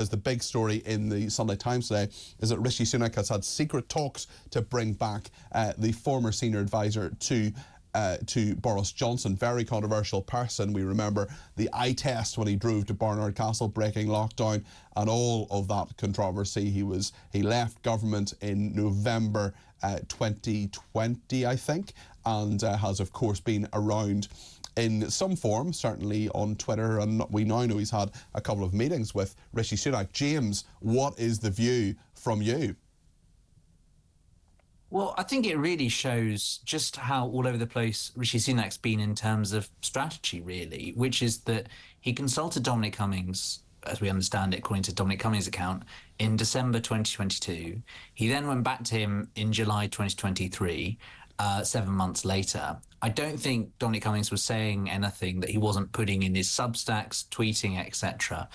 The big story in the Sunday Times today is that Rishi Sunak has had secret talks to bring back the former senior advisor to Boris Johnson. Very controversial person. We remember the eye test when he drove to Barnard Castle, breaking lockdown and all of that controversy. He left government in November 2020, I think, and has of course been around in some form, certainly on Twitter, and we now know he's had a couple of meetings with Rishi Sunak. James, what is the view from you? Well, I think it really shows just how all over the place Rishi Sunak's been in terms of strategy, really, which is that he consulted Dominic Cummings, as we understand it, according to Dominic Cummings' account, in December 2022. He then went back to him in July 2023, 7 months later. I don't think Dominic Cummings was saying anything that he wasn't putting in his Substacks, tweeting, etc.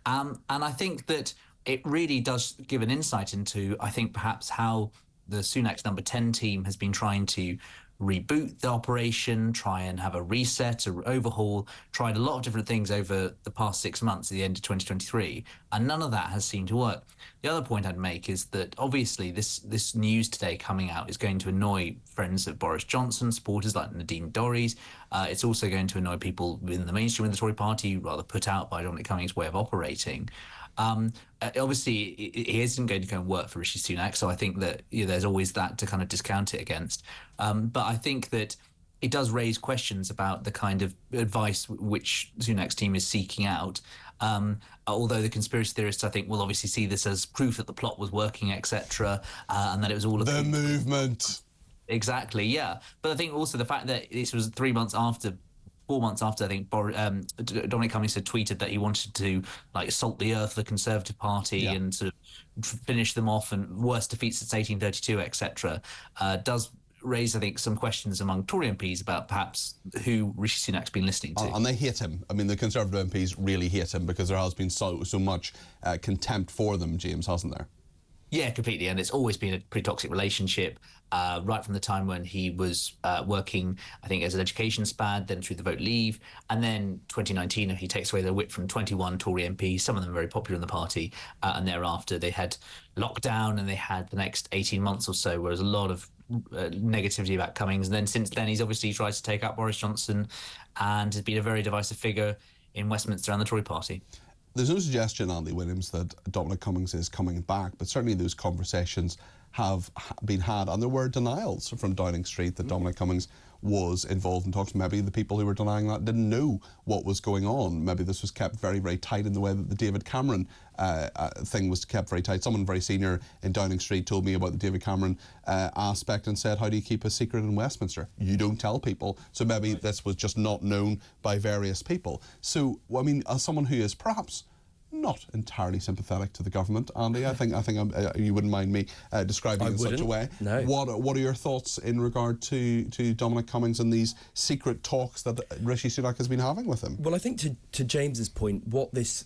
And I think that it really does give an insight into, I think, perhaps how the Sunak's number 10 team has been trying to reboot the operation, try and have a reset, an overhaul, tried a lot of different things over the past 6 months at the end of 2023, and none of that has seemed to work. The other point I'd make is that obviously this news today coming out is going to annoy friends of Boris Johnson, supporters like Nadine Dorries. It's also going to annoy people within the mainstream of the Tory party, rather put out by Dominic Cummings' way of operating. Obviously, it isn't going to go and work for Rishi Sunak, so I think that there's always that to kind of discount it against. But I think that it does raise questions about the kind of advice which Sunak's team is seeking out. Although the conspiracy theorists, I think, will obviously see this as proof that the plot was working, etc., and that it was all of the movement. Exactly, yeah. But I think also the fact that this was 4 months after, I think, Dominic Cummings had tweeted that he wanted to salt the earth of the Conservative Party and sort of finish them off, and worst defeats since 1832, etc., does raise, I think, some questions among Tory MPs about perhaps who Rishi Sunak's been listening to. And they hate him. I mean, the Conservative MPs really hate him because there has been so much contempt for them, James, hasn't there? Yeah, completely. And it's always been a pretty toxic relationship, right from the time when he was working, I think, as an education spad, then through the Vote Leave. And then 2019, he takes away the whip from 21 Tory MPs, some of them very popular in the party. And thereafter, they had lockdown and they had the next 18 months or so, where there's a lot of negativity about Cummings. And then since then, he's obviously tried to take out Boris Johnson and has been a very divisive figure in Westminster and the Tory party. There's no suggestion, Andy Williams, that Dominic Cummings is coming back, but certainly those conversations have been had, and there were denials from Downing Street that Dominic Cummings was involved in talks. Maybe the people who were denying that didn't know what was going on. Maybe this was kept very, very tight in the way that the David Cameron thing was kept very tight. Someone very senior in Downing Street told me about the David Cameron aspect and said, how do you keep a secret in Westminster? You don't tell people. So maybe this was just not known by various people. So, I mean, as someone who is perhaps not entirely sympathetic to the government, Andy, I think you wouldn't mind me describing it in such a way. No. What are your thoughts in regard to Dominic Cummings and these secret talks that Rishi Sunak has been having with him? Well, I think to James's point, what this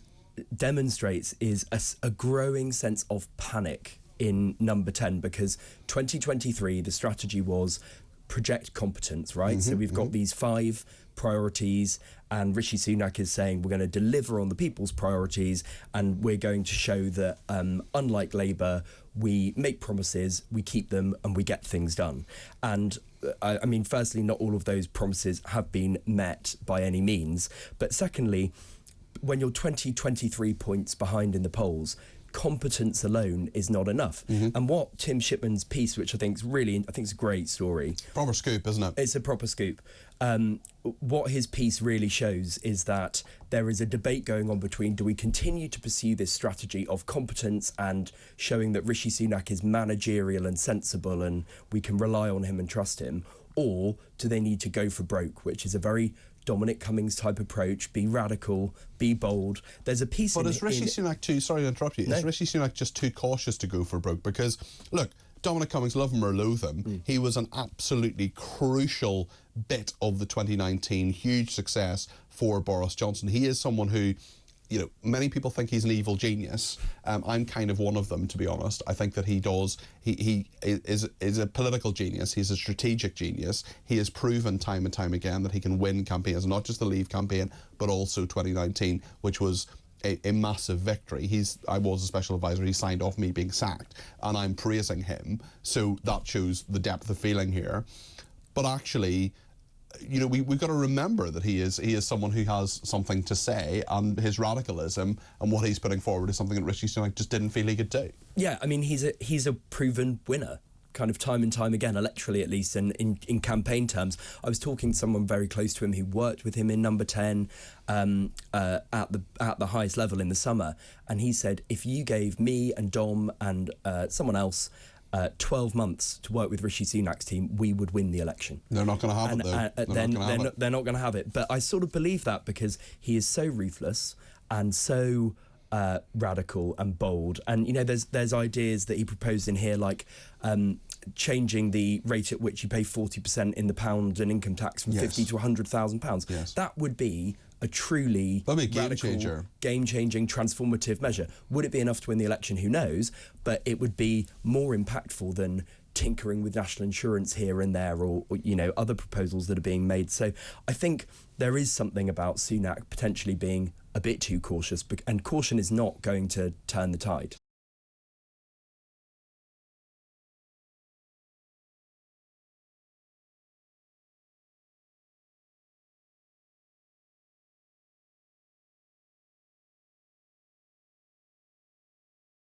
demonstrates is a growing sense of panic in number 10, because 2023 the strategy was project competence, right? So we've got these 5 priorities, and Rishi Sunak is saying we're going to deliver on the people's priorities, and we're going to show that unlike Labour, we make promises, we keep them, and we get things done. And I mean, firstly, not all of those promises have been met by any means, but secondly, when you're 23 points behind in the polls, competence alone is not enough. And what Tim Shipman's piece, which I think is a great story. Proper scoop, isn't it? It's a proper scoop. What his piece really shows is that there is a debate going on between, do we continue to pursue this strategy of competence and showing that Rishi Sunak is managerial and sensible and we can rely on him and trust him, or do they need to go for broke, which is a very Dominic Cummings type approach, be radical, be bold. There's a piece But is Rishi Sunak too, sorry to interrupt you, is Rishi Sunak just too cautious to go for broke? Because, look, Dominic Cummings, love him or loathe him, he was an absolutely crucial bit of the 2019 huge success for Boris Johnson. He is someone who, many people think he's an evil genius. I'm kind of one of them, to be honest. I think that he is a political genius. He's a strategic genius. He has proven time and time again that he can win campaigns, not just the Leave campaign, but also 2019, which was a massive victory. I was a special advisor. He signed off me being sacked, and I'm praising him. So that shows the depth of feeling here. But actually, you know, we've got to remember that he is someone who has something to say, and his radicalism and what he's putting forward is something that Rishi Sunak just didn't feel he could do. Yeah, I mean, he's a proven winner, kind of time and time again, electorally at least, and in campaign terms. I was talking to someone very close to him who worked with him in Number 10 at the highest level in the summer, and he said, if you gave me and Dom and someone else 12 months to work with Rishi Sunak's team, we would win the election. They're not going to have it, though. They're not going to have it. But I sort of believe that because he is so ruthless and so radical and bold. And, you know, there's ideas that he proposed in here, like changing the rate at which you pay 40% in the pound and income tax from 50 to £100,000. Yes. That would be a truly radical, game-changing, transformative measure. Would it be enough to win the election? Who knows? But it would be more impactful than tinkering with national insurance here and there, or you know, other proposals that are being made. So I think there is something about Sunak potentially being a bit too cautious, and caution is not going to turn the tide.